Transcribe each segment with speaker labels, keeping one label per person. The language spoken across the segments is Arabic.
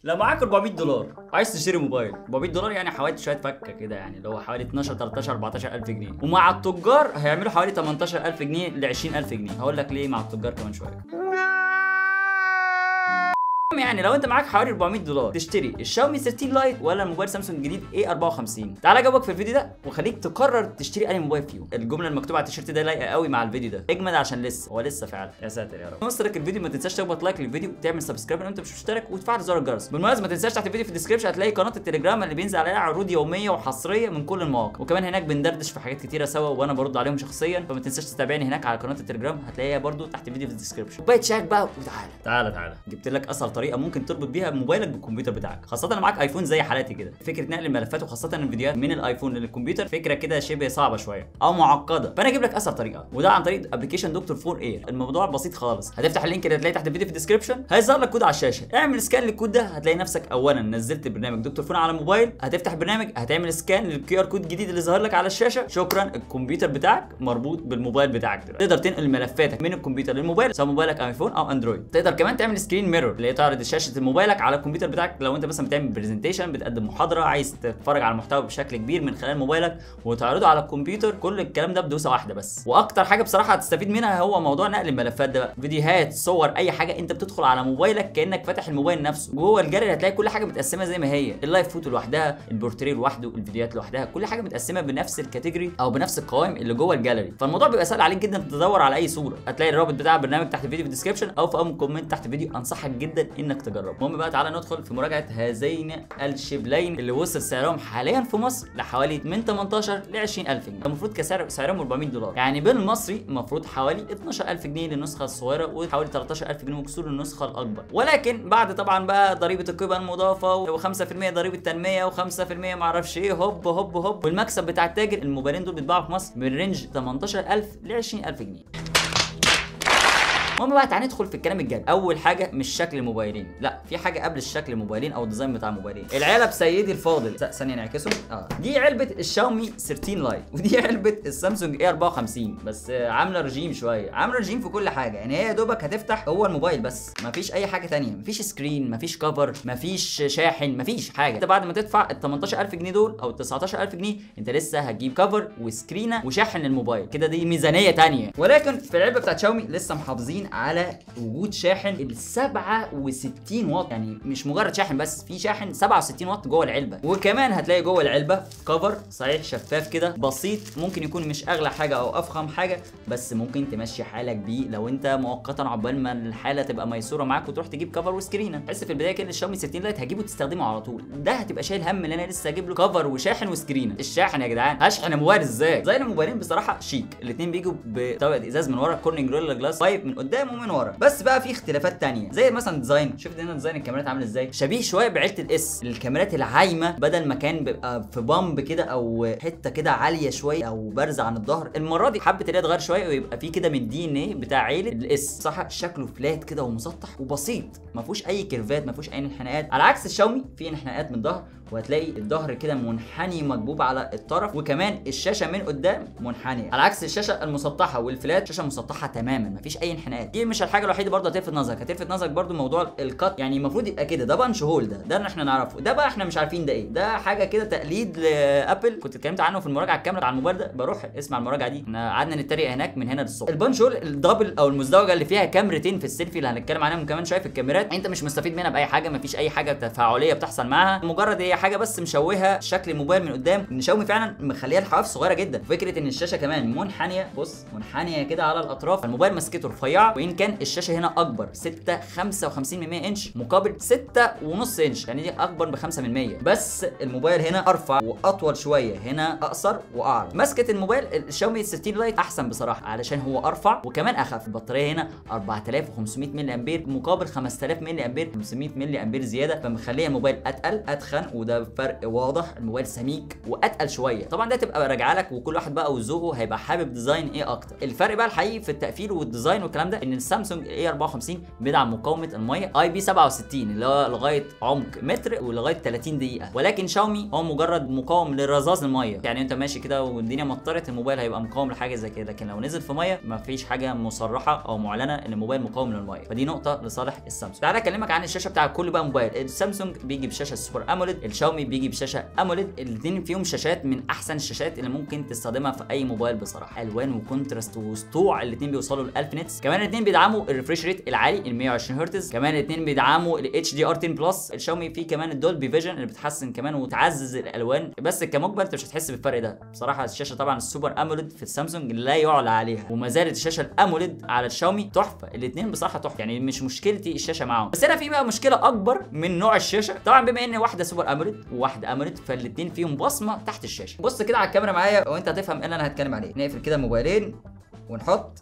Speaker 1: لو معاك 400 دولار عايز تشتري موبايل، 400 دولار يعني حوالي شويه فكه كده، يعني اللي هو حوالي 12 13 14000 جنيه، ومع التجار هيعملوا حوالي 18000 جنيه ل 20000 جنيه. هقول لك ليه مع التجار كمان شويه. يعني لو انت معاك حوالي 400 دولار تشتري الشاومي 13 لايت ولا الموبايل سامسونج الجديد A54، تعالى اجاوبك في الفيديو ده وخليك تقرر تشتري اي موبايل فيهم. الجمله المكتوبه على التيشيرت ده لايقه قوي مع الفيديو ده، اجمد عشان لسه فعلا. يا ساتر يا رب. نوصلك الفيديو ما تنساش تخبط لايك للفيديو وتعمل سبسكرايب لو انت مش مشترك وتفعل زر الجرس. بالمناسبه ما تنساش تحت الفيديو في الديسكربشن هتلاقي قناه التليجرام اللي بينزل عليها عروض يوميه وحصريه من كل المواقع، وكمان هناك بندردش في حاجات كتيره سوا وانا برد عليهم شخصيا، فما تنساش تتابعني هناك على قناه التليجرام، هتلاقيها برده تحت الفيديو في الديسكربشن. كوبايه شاي بقى وتعالى جبت لك اسهل طريقه ممكن تربط بيها موبايلك بالكمبيوتر بتاعك، خاصه لو معاك ايفون زي حالاتي كده. فكره نقل الملفات وخاصه الفيديوهات من الايفون للكمبيوتر فكره كده شبه صعبه شويه او معقده، فانا اجيب لك اسهل طريقه، وده عن طريق ابلكيشن دكتور فون اير. الموضوع بسيط خالص، هتفتح اللينك اللي هتلاقيه تحت الفيديو في الديسكربشن، هيظهر لك كود على الشاشه، اعمل سكان للكود ده، هتلاقي نفسك اولا نزلت برنامج دكتور فون على الموبايل، هتفتح برنامج هتعمل سكان للكيو ار كود الجديد اللي ظهر لك على الشاشه، شكرا الكمبيوتر بتاعك مربوط بالموبايل بتاعك دلوقتي. تقدر تنقل ملفاتك من الكمبيوتر للموبايل سواء موبايلك ايفون او اندرويد. تقدر كمان تعمل سكرين ميرور اللي هي تعرض شاشه موبايلك على الكمبيوتر بتاعك، لو انت مثلا بتعمل برزنتيشن، بتقدم محاضره، عايز تتفرج على المحتوى بشكل كبير من خلال موبايلك وتعرضه على الكمبيوتر، كل الكلام ده بدوسه واحده بس. واكتر حاجه بصراحه هتستفيد منها هو موضوع نقل الملفات ده بقى، فيديوهات، صور، اي حاجه، انت بتدخل على موبايلك كانك فاتح الموبايل نفسه، جوه الجاليري هتلاقي كل حاجه متقسمه زي ما هي، اللايف فوتو لوحدها، البورتريه لوحده، الفيديوهات لوحدها، كل حاجه متقسمه بنفس الكاتيجوري او بنفس القوائم اللي جوه الجاليري، فالموضوع بيبقى سهل عليك جدا تدور على اي صوره. هتلاقي الرابط بتاع البرنامج تحت الفيديو في الديسكربشن او في اول كومنت تحت الفيديو، انصحك جدا انك تجربه. المهم بقى تعالى ندخل في مراجعه هذين الشبلين اللي وصل سعرهم حاليا في مصر لحوالي من 18 ل 20000 جنيه، المفروض سعرهم 400 دولار، يعني بالمصري المفروض حوالي 12000 جنيه للنسخه الصغيره وحوالي 13000 جنيه وكسور للنسخه الاكبر، ولكن بعد طبعا بقى ضريبه القيمه المضافه و5% ضريبه تنميه و5% ما اعرفش ايه، هوب هوب هوب، والمكسب بتاع التاجر. الموبايلين دول بيتباعوا في مصر من رينج 18000 ل 20000 جنيه. المهم بقى تعالى ندخل في الكلام الجد. اول حاجه مش شكل الموبايلين، لا في حاجه قبل الشكل الموبايلين او الديزاين بتاع الموبايلين. العلب سيدي الفاضل، ثانيه نعكسهم، دي علبه الشاومي 13 لايت ودي علبه السامسونج A54، بس عامله رجيم شويه، عامله رجيم في كل حاجه، يعني هي يا دوبك هتفتح هو الموبايل بس، مفيش اي حاجه ثانيه، مفيش سكرين، مفيش كفر، مفيش شاحن، مفيش حاجه. انت بعد ما تدفع ال 18000 جنيه دول او ال 19000 جنيه انت لسه هتجيب كفر وسكرينه وشاحن للموبايل، كده دي ميزانيه ثانيه. ولكن في العلبه بتاعت شاومي لسه محافظين على وجود شاحن ال 67 واط، يعني مش مجرد شاحن بس، في شاحن 67 واط جوه العلبه، وكمان هتلاقي جوه العلبه كفر صحيح شفاف كده بسيط، ممكن يكون مش اغلى حاجه او افخم حاجه، بس ممكن تمشي حالك بيه لو انت مؤقتا عقبال ما الحاله تبقى ميسوره معاك وتروح تجيب كفر وسكرينه. بحس في البدايه كده الشاومي 13 لايت هجيبه تستخدمه على طول، ده هتبقى شايل هم ان انا لسه هجيب له كفر وشاحن وسكرينه. الشاحن يا جدعان هشحن موبايل ازاي؟ زي الموبايلين بصراحه شيك، الاثنين بيجوا بطبقه ازاز من ورا، كورنينج جوريلا جلاس 5 من قدام ومن ورا، بس بقى في اختلافات تانية زي مثلا ديزاين. شفت هنا ديزاين الكاميرات عامل ازاي؟ شبيه شويه بعيله الاس، الكاميرات العايمه بدل ما كان بيبقى في بامب كده او حته كده عاليه شويه او بارزه عن الظهر، المره دي حبه اللي تغير شويه ويبقى في كده من الدي ان ايه بتاع عيله الاس، صح شكله فلات كده ومسطح وبسيط، ما فيهوش اي كيرفات، ما فيهوش اي انحناءات، على عكس الشاومي في انحناءات من الظهر، وهتلاقي الظهر كده منحني مكبوب على الطرف، وكمان الشاشه من قدام منحنيه، على عكس الشاشه المسطحه والفلات شاشه مسطحه تماما مفيش اي انحناءات. دي مش الحاجه الوحيده برضه هتلفت نظرك برضه موضوع الكات، يعني المفروض يبقى كده، ده بانش هول، ده اللي احنا نعرفه، ده بقى احنا مش عارفين ده ايه، ده حاجه كده تقليد لابل، كنت اتكلمت عنه في المراجعه الكامله على الموبايل ده، بروح اسمع المراجعه دي، احنا قعدنا نتريق هناك من هنا للصبح. البانش هول الدبل او المزدوجه اللي فيها كاميرتين في السيلفي اللي هنتكلم عنهم كمان شويه في الكاميرات، انت مش مستفيد منها باي حاجه، مفيش اي حاجه تفاعليه بتحصل معاها، مجرد هي حاجه بس مشوهه شكل الموبايل من قدام، ان شاومي فعلا مخليها الحواف صغيره جدا، فكره ان الشاشه كمان منحنيه، بص منحنيه كده على الاطراف، الموبايل مسكته رفيعه، وان كان الشاشه هنا اكبر 6.55 انش مقابل 6.5 انش، يعني دي اكبر ب 5%، بس الموبايل هنا ارفع واطول شويه، هنا اقصر واعرض. مسكه الموبايل الشاومي 13 لايت احسن بصراحه علشان هو ارفع وكمان اخف، البطاريه هنا 4500 ملي امبير مقابل 5000 ملي امبير، 500 ملي امبير زياده، فمخليه الموبايل اتقل اتخن، وده فرق واضح، الموبايل سميك واتقل شويه، طبعا ده تبقى راجعه لك وكل واحد بقى وذوقه هيبقى حابب ديزاين ايه اكتر. الفرق بقى الحقيقي في التقفيل والديزاين والكلام ده ان السامسونج اي 54 بيدعم مقاومه الميه اي بي 67 اللي هو لغايه عمق متر ولغايه 30 دقيقه، ولكن شاومي هو مجرد مقاوم لرذاذ الميه. يعني انت ماشي كده والدنيا مطرت الموبايل هيبقى مقاوم لحاجه زي كده، لكن لو نزل في ميه مفيش حاجه مصرحه او معلنه ان الموبايل مقاوم للميه، فدي نقطه لصالح السامسونج. تعالى اكلمك عن الشاشه بتاع كل بقى موبايل. السامسونج بيجي بشاشه سوبر اموليد، الشاومي بيجي بشاشه اموليد. الاثنين فيهم شاشات من احسن الشاشات اللي ممكن تستخدمها في اي موبايل بصراحه، الوان وكونتراست وسطوع. الاثنين بيوصلوا ل 1000 نتس. كمان الاثنين بيدعموا الريفريش ريت العالي ال 120 هرتز. كمان الاثنين بيدعموا ال اتش دي ار 10 بلس. الشاومي فيه كمان الدولبي فيجن اللي بتحسن كمان وتعزز الالوان، بس كمجمل انت مش هتحس بالفرق ده بصراحه. الشاشه طبعا السوبر اموليد في السامسونج لا يعلى عليها، وما زالت الشاشه الاموليد على الشاومي تحفه. الاثنين بصراحه تحفه، يعني مش مشكلتي الشاشه معاهم. بس انا في بقى مشكله اكبر من نوع الشاشه. طبعا بما ان واحده سوبر اموليد وواحده اموليد، فالاثنين فيهم بصمه تحت الشاشه. بص كده على الكاميرا معايا وانت هتفهم ايه اللي انا هتكلم عليه. نقفل كده الموبايلين ونحط،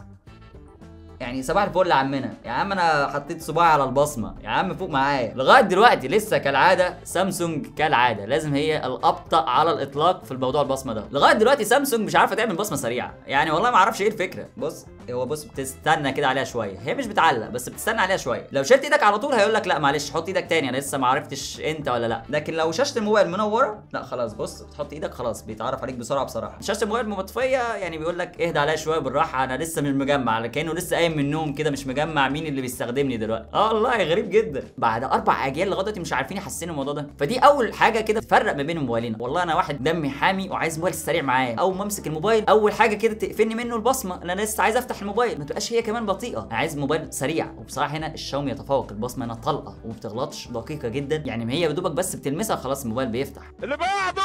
Speaker 1: يعني صباح الفل يا عمنا. يا عم انا حطيت صباعي على البصمه، يا عم فوق معايا. لغايه دلوقتي لسه كالعاده سامسونج كالعاده لازم هي الابطا على الاطلاق في الموضوع البصمه ده. لغايه دلوقتي سامسونج مش عارفه تعمل بصمه سريعه، يعني والله ما اعرفش ايه الفكره. بص هو بص بتستنى كده عليها شويه، هي مش بتعلق بس بتستنى عليها شويه. لو شلت ايدك على طول هيقول لك لا معلش حط ايدك تاني، انا لسه ما عرفتش انت ولا لا. لكن لو شاشه الموبايل منوره لا خلاص، بص بتحط ايدك خلاص بيتعرف عليك بسرعه. بصراحه شاشه الموبايل مطفيه يعني بيقول لك اهدى عليها شويه بالراحه، انا لسه مش مجمع، كانه لسه قايم من النوم كده مش مجمع مين اللي بيستخدمني دلوقتي. والله غريب جدا. بعد 4 اجيال لغايه دلوقتي مش عارفين يحسنوا الموضوع ده. فدي اول حاجه كده تفرق ما بين الموبايلين. والله انا واحد دمي حامي وعايز موبايل سريع معايا، اول ما امسك الموبايل اول حاجه كده تقفلني منه البصمه. انا لسه عايز افتح الموبايل ما تبقاش هي كمان بطيئه، انا عايز موبايل سريع. وبصراحه هنا الشاومي يتفوق، البصمه هنا طلقه وما بتغلطش، دقيقه جدا. يعني هي بدوبك بس بتلمسها خلاص الموبايل بيفتح. اللي بعده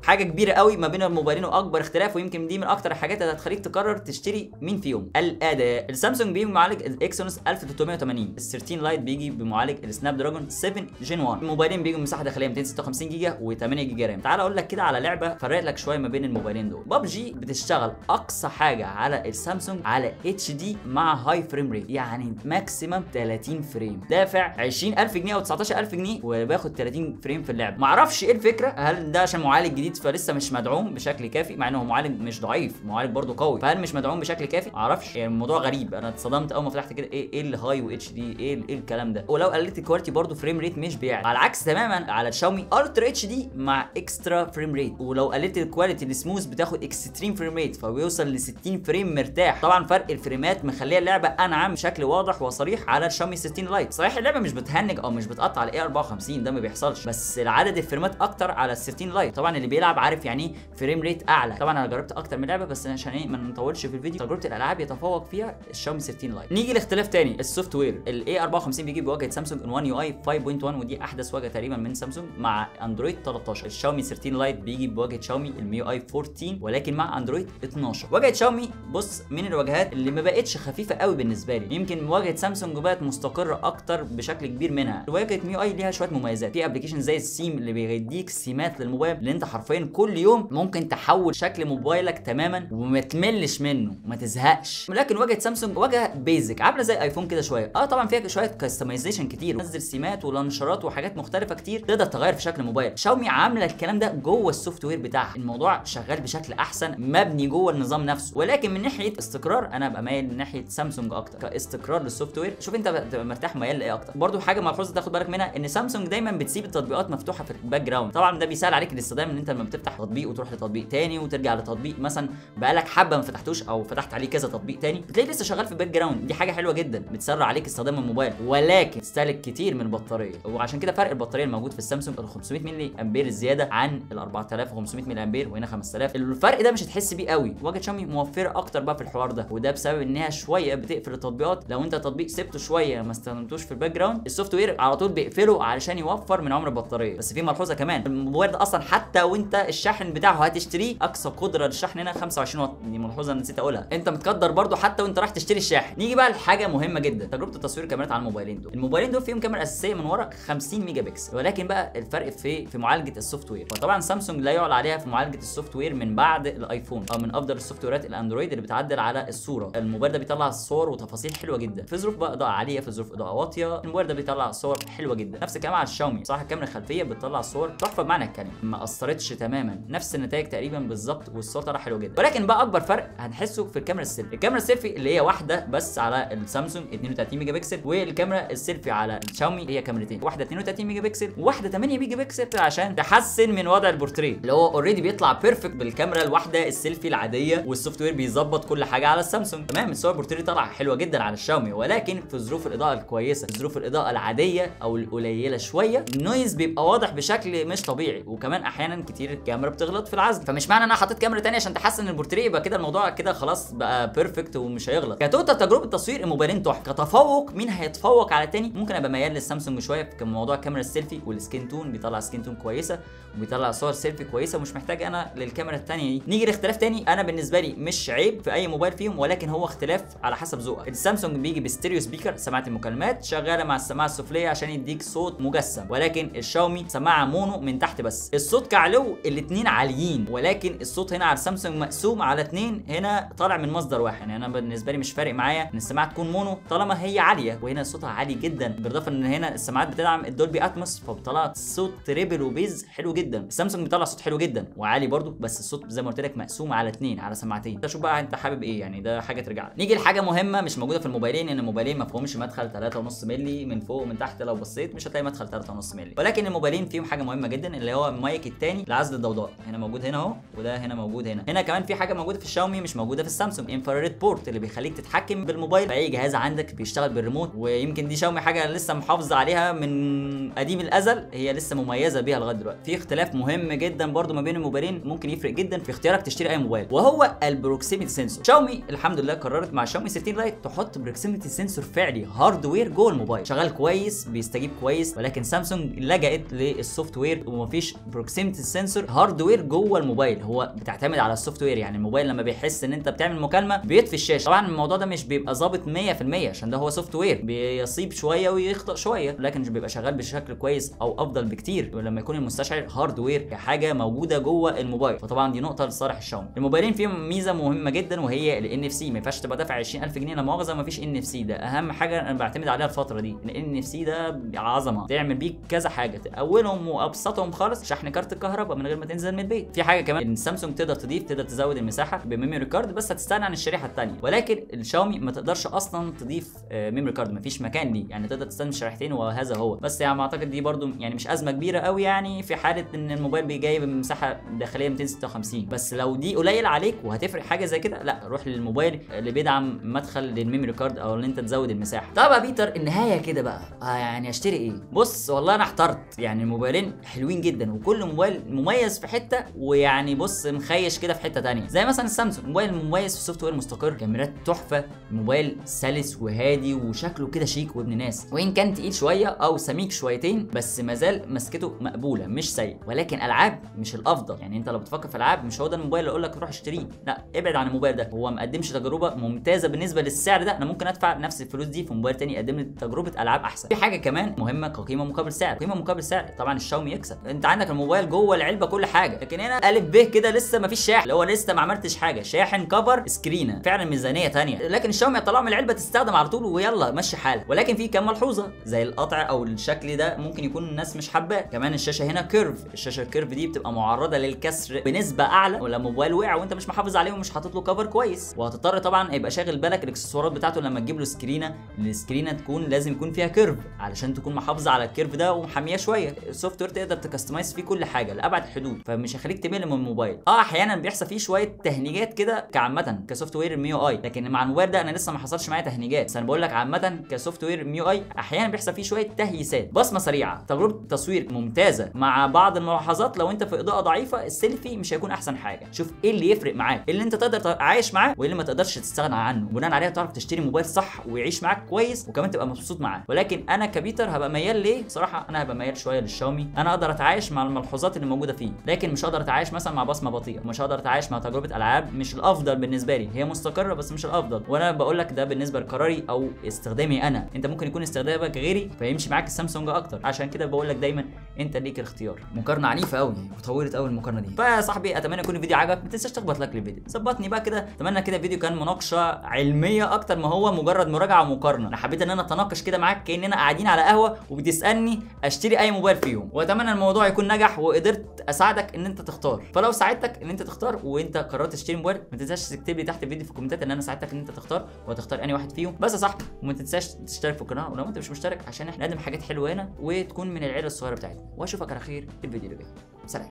Speaker 1: حاجه كبيره قوي ما بين الموبايلين واكبر اختلاف، ويمكن دي من اكتر الحاجات اللي هتخليك تقرر تشتري مين فيهم، الاداء. السامسونج بيجي بمعالج الاكسينوس 1380، ال13 لايت بيجي بمعالج السناب دراجون 7 جين 1. الموبايلين بيجوا بمساحه داخليه 256 جيجا و8 جيجا رام. تعال اقول لك كده على لعبه فرق لك شويه ما بين الموبايلين دول. ببجي بتشتغل اقصى حاجه على السامسونج على اتش دي مع هاي فريم ريت، يعني ماكسيمم 30 فريم. دافع 20000 جنيه او 19000 جنيه وباخد 30 فريم في اللعبه. معرفش ايه الفكره، هل ده عشان معالج جديد فلسه مش مدعوم بشكل كافي، مع انه معالج مش ضعيف، معالج برده قوي، فهل مش مدعوم بشكل كافي؟ معرفش، يعني الموضوع غريب. انا اتصدمت اول ما فتحت كده، ايه الهاي واتش دي، ايه الكلام ده. ولو قللت الكواليتي برده فريم ريت مش بيعلى، على العكس تماما على الشاومي الترا اتش دي مع اكسترا فريم ريت. ولو قللت الكواليتي السموث بتاخد اكستريم فريم ريت فبيوصل ل 60 فريم مرتاح. طبعا فرق الفريمات مخليه اللعبه انعم بشكل واضح وصريح على الشاومي 16 لايت. صحيح اللعبه مش بتهنج او مش بتقطع على الاي 54، ده ما بيحصلش، بس عدد الفريمات اكتر على ال 16 لايت. طبعا اللي بيلعب عارف يعني ايه فريم ريت اعلى. طبعا انا جربت اكتر من لعبه بس عشان ايه ما نطولش في الفيديو، تجربه الالعاب يتفوق فيها الشاومي 16 لايت. نيجي لاختلاف تاني، السوفت وير. الاي 54 بيجي بواجهه سامسونج ان 1 يو اي 5.1 ودي احدث واجهه تقريبا من سامسونج مع اندرويد 13. الشاومي 13 لايت بيجي بواجهه شاومي الميو اي 14 ولكن مع اندرويد 12. واجهه شاومي بص من الواجهات اللي ما بقتش خفيفه قوي بالنسبه لي، يمكن واجهه سامسونج بقت مستقره اكتر بشكل كبير منها. واجهه ميو اي ليها شويه مميزات، في ابلكيشن زي السيم اللي بيديك سيمات للموبايل اللي انت حرفيا كل يوم ممكن تحول شكل موبايلك تماما وما تملش منه وما تزهقش. لكن واجهه سامسونج واجهه بيزك عامله زي ايفون كده شويه. طبعا فيها شويه كاستمايزيشن كتير، نزل سيمات ولانشرات وحاجات مختلفه كتير تقدر تغير في شكل الموبايل. شاومي عامله الكلام ده جوه السوفت وير بتاعها، الموضوع شغال بشكل احسن مبني جوه النظام نفسه. ولكن من ناحيه استقرار انا ابقى مايل من ناحيه سامسونج اكتر كاستقرار للسوفت وير. شوف انت بتبقى مرتاح ميال لايه اكتر. برده حاجه ملحوظه تاخد بالك منها ان سامسونج دايما بتسيب التطبيقات مفتوحه في الباك جراوند. طبعا ده بيسهل عليك الاستخدام، ان انت لما بتفتح تطبيق وتروح لتطبيق تاني وترجع لتطبيق مثلا بقالك حبه ما فتحتوش او فتحت عليه كذا تطبيق تاني بتلاقيه لسه شغال في الباك جراوند. دي حاجه حلوه جدا بتسرع عليك استخدام الموبايل، ولكن تستهلك كتير من البطاريه. وعشان كده فرق البطاريه الموجود في السامسونج ال 500 ملي امبير الزياده عن ال 4500 ملي امبير وهنا 5000. الفرق ده مش هتحس بيه قوي. واجهه شاومي موفره اكتر بقى في الحوار ده، وده بسبب انها شويه بتقفل التطبيقات. لو انت تطبيق سبته شويه ما استخدمتوش في الباك جراوند السوفت وير على طول بيقفله علشان يوفر من عمر البطاريه. بس في ملحوظه كمان، الموبايل ده اصلا حتى وانت الشاحن بتاعه هتشتريه اقصى قدره للشحن هنا 25 واط. دي ملحوظه نسيت اقولها، انت متقدر برده حتى وانت رايح تشتري الشاحن. نيجي بقى لحاجه مهمه جدا، تجربه التصوير الكاميرات على الموبايلين دول. الموبايلين دول فيهم كاميرا اساسيه من ورا 50 ميجا بكسل، ولكن بقى الفرق في معالجه السوفت وير. فطبعا سامسونج لا يعلى عليها في معالجه السوفت وير من بعد الايفون، او من افضل السوفت ويرات الاندرويد اللي بتعدل على الصوره. الموبايل ده بيطلع صور وتفاصيل حلوه جدا في ظروف بقى اضاءه عاليه، في ظروف اضاءه واطيه الموبايل ده بيطلع صور حلوه جدا. نفس الكلام على الشاومي، صح الكاميرا الخلفيه بتطلع صور تحفه بمعنى الكلمه، ما اثرتش تماما، نفس النتائج تقريبا بالظبط، والصور طالعه حلوه جدا. ولكن بقى اكبر فرق هنحسه في الكاميرا السيلفي. الكاميرا السيلفي اللي هي واحده بس على السامسونج 32 ميجا بكسل، والكاميرا السيلفي على الشاومي هي كاميرتين، واحده 32 ميجا بكسل وواحده 8 ميجا بكسل، عشان تحسن من وضع البورتريه اللي هو اوريدي بيطلع بيرفكت بالكاميرا الواحده السيلفي العاديه، والسوفت وير بيظبط كل حاجه على السامسونج. تمام، الصور البورتريه طالعه حلوه جدا على الشاومي، ولكن في ظروف الاضاءه الكويسه، في ظروف الاضاءه العاديه او القليله شويه، النويز بيبقى واضح بشكل مش طبيعي، وكمان احيانا كتير الكاميرا بتغلط في العزل. فمش معنى انا حطيت كاميرا ثانيه عشان تحسن البورتريه يبقى كده الموضوع كده خلاص بقى بيرفكت ومش هيغلط. كتوتال تجربه تصوير الموبايلين تحفه. كتفوق مين هيتفوق على الثاني؟ ممكن ابقى ميال للسامسونج شويه في موضوع الكاميرا السيلفي والسكين تون، بيطلع سكين تون كويسه وبيطلع صور سيلفي كويسه، ومش محتاج انا للكاميرا الثانيه دي. نيجي لاختلاف ثاني، انا بالنسبه لي مش عيب في اي موبايل فيهم، ولكن هو اختلاف على حسب ذوقك. السامسونج بيجي بستيريو سبيكر، سماعه المكالمات شغاله مع السماعه السفليه عشان يديك صوت مجسم، ولكن الشاومي سماعه مونو من تحت بس. الصوت كعلو الاثنين عاليين، ولكن الصوت هنا على السامسونج مقسوم على اثنين، هنا طالع من مصدر واحد. يعني انا بالنسبه لي مش فارق معايا ان السماعه تكون مونو طالما هي عاليه، وهنا صوتها عالي جدا، بالاضافه ان هنا السماعات بتدعم الدولبي اتموس، فبتطلع صوت تريبل وبيز حلو جدا. السامسونج بيطلع صوت حلو جدا وعالي برده، بس الصوت زي ما قلت لك مقسوم على اثنين، على سماعتين. شوف بقى انت حابب ايه، يعني ده حاجه ترجع لك. نيجي لحاجه مهمه مش موجوده في الموبايلين، ان الموبايلين ما فيهمش مدخل 3.5 مللي من فوق ومن تحت، لو بصيت مش هتلاقي مدخل 3.5 مللي، ولكن الموبايلين فيهم حاجه مهمه جدا اللي هو المايك الثاني لعزل الضوضاء. هنا موجود هنا اهو، وده هنا موجود هنا. هنا كمان في حاجه موجوده في الشاومي مش موجوده في السامسونج، انفراريد بورت اللي بيخليك تتحكم بالموبايل في اي جهاز عندك بيشتغل بالريموت. ويمكن دي شاومي حاجه لسه محافظه عليها من قديم الازل، هي لسه مميزه بيها لغايه دلوقتي. في اختلاف مهم جدا برده ما بين الموبايلين ممكن يفرق جدا في اختيارك تشتري اي موبايل، وهو البروكسيميتي سنسور. شاومي الحمد لله قررت مع شاومي 13 لايت تحط بروكسيميتي سنسور فعلي هاردوير جوه الموبايل، شغال كويس بيستجيب كويس، ولكن سامسونج لجأت للسوفت وير ومفيش بروكسيميتي سنسور هاردوير جوه الموبايل، هو بتعتمد على السوفت وير. يعني الموبايل لما بيحس ان انت بتعمل مكالمه بيطفي الشاشه. طبعا الموضوع ده مش بيبقى ظابط 100% عشان ده هو سوفت وير، بيصيب شويه ويخطئ شويه، لكن مش بيبقى شغال بشكل كويس او افضل بكتير لما يكون المستشعر هاردوير كحاجه موجوده جوه الموبايل. فطبعا دي نقطه لصالح الشاومي. الموبايلين فيهم ميزه مهمه جدا وهي الان اف سي، ما ينفعش تبقى دافع 20000 جنيه لا مؤاخذه ما فيش ان اف سي. ده اهم حاجه انا بعتمد عليها الفتره دي، الان اف سي ده عظمه، تعمل بيه كذا حاجه، اولهم وابسطهم خالص شحن كارت الكهرباء من غير ما تنزل من البيت. في حاجه كمان ان السامسونج تقدر تزود المساحه بميموري كارد، بس هتستغنى عن الشريحه الثانيه، ولكن الشاومي ما تقدرش اصلا تضيف ميموري كارد، ما فيش مكان ليه، يعني تقدر تستخدم شريحتين وهذا هو. بس يعني اعتقد دي برده يعني مش ازمه كبيره قوي، يعني في حاله ان الموبايل بيجايب مساحه داخليه 256، بس لو دي قليل عليك وهتفرق حاجه زي كده، لا روح للموبايل اللي بيدعم مدخل للميموري كارد او ان انت تزود المساحه. طب يا بيتر النهايه كده بقى يعني اشتري ايه؟ بص والله انا احترت، يعني الموبايلين حلوين جدا وكل موبايل مميز في حته، ويعني بص مخيش كده في حته ثانيه. زي مثلا السامسونج موبايل مميز في سوفت وير مستقر، كاميرات تحفه، موبايل سلس وهادي وشكله كده شيك وابن ناس، وان كان تقيل شويه او سميك شويتين بس مازال مسكته مقبوله مش سيء. ولكن العاب مش الافضل، يعني انت لو بتفكر في العاب مش هو ده الموبايل اللي اقول لك روح اشتريه، لا ابعد عن الموبايل ده، هو ما قدمش تجربه ممتازه بالنسبه للسعر ده. انا ممكن ادفع نفس الفلوس دي في موبايل تاني يقدم لي تجربه العاب احسن. في حاجه كمان مهمه كقيمه مقابل سعر، قيمه مقابل سعر طبعا الشاومي يكسب، انت عندك الموبايل جوه العلبه كل حاجه، لكن هنا الف ب كده لسه ما فيش شاحن، اللي هو لسه ما عملتش حاجه، شاحن كفر سكرينه، فعلا ميزانيه ثانيه. لكن الشاومي طلعه من العلبه تستخدم على طول ويلا مشي حالك. ولكن في كام ملحوظه زي القطع او الشكل ده ممكن يكون الناس مش حباه. كمان الشاشه هنا كيرف، الشاشه الكيرف دي بتبقى معرضه للكسر بنسبه اعلى، ولا موبايل وقع وانت مش محافظ عليه ومش حاطط له كفر كويس، وهتضطر طبعا يبقى شاغل بالك الاكسسوارات بتاعته لما تجيب له سكرينه، السكرينه تكون لازم يكون فيها كيرف علشان تكون محافظه على الكيرف ده ومحميه شويه. السوفت وير تقدر تكستمايز فيه كل حاجه لابعد الحدود، فمش هيخليك تمل من الموبايل. احيانا بيحصل فيه شويه تهنيجات كده كعامه كسوفت وير MIUI، لكن مع الموبايل ده انا لسه ما حصلش معايا تهنيجات، بس انا بقول لك عامه كسوفت وير MIUI احيانا بيحصل فيه شويه تهييسات. بصمه سريعه، تجربه تصوير ممتازه مع بعض الملاحظات، لو انت في اضاءه ضعيفه السيلفي مش هيكون احسن حاجه. شوف ايه اللي يفرق معاك، ايه اللي انت تقدر تعايش معاه وايه اللي ما تقدرش تستغنى عنه، بناء عليها تعرف تشتري موبايل صح ويعيش معاك كويس وكمان تبقى مبسوط معاه. ولكن انا كبيتر هبقى ميال ليه صراحه، انا هبقى ميال شويه للشاومي، انا اقدر اتعايش مع الملحوظات اللي موجوده فيه، لكن مش هقدر اتعايش مثلا مع بصمه بطيئه، مش هقدر اتعايش مع تجربه العاب مش الافضل بالنسبه لي، هي مستقره بس مش الافضل. وانا بقول لك ده بالنسبه لقراري او استخدامي انا، انت ممكن يكون استخدامك غيري فيمشي معاك السامسونج اكتر. عشان كده بقول لك دايما انت ليك الاختيار. مقارنه عنيفه قوي وطولت قوي المقارنه دي. فيا صاحبي اتمنى يكون الفيديو عجبك، ما تنساش تخبط لايك للفيديو، ظبطني بقى كده. اتمنى كده الفيديو كان مناقشه علميه اكتر ما هو مجرد مراجعه ومقارنه. انا حبيت ان انا اتناقش كده معاك كاننا قاعدين على قهوه وبتسالني اشتري اي موبايل فيهم، واتمنى الموضوع يكون نجح وقدرت اساعدك ان انت تختار. فلو ساعدتك ان انت تختار وانت قررت تشتري موبايل، ما تنساش تكتب لي تحت الفيديو في الكومنتات ان انا ساعدتك ان انت تختار وهتختار انهي واحد فيهم بس يا صاحبي. وما تنساش تشترك في القناه ولو انت مش مشترك عشان احنا نقدم حاجات حلوه هنا وتكون من العيله الصغيره بتاعتنا. واشوفك على خير في الفيديو اللي جاي. سلام.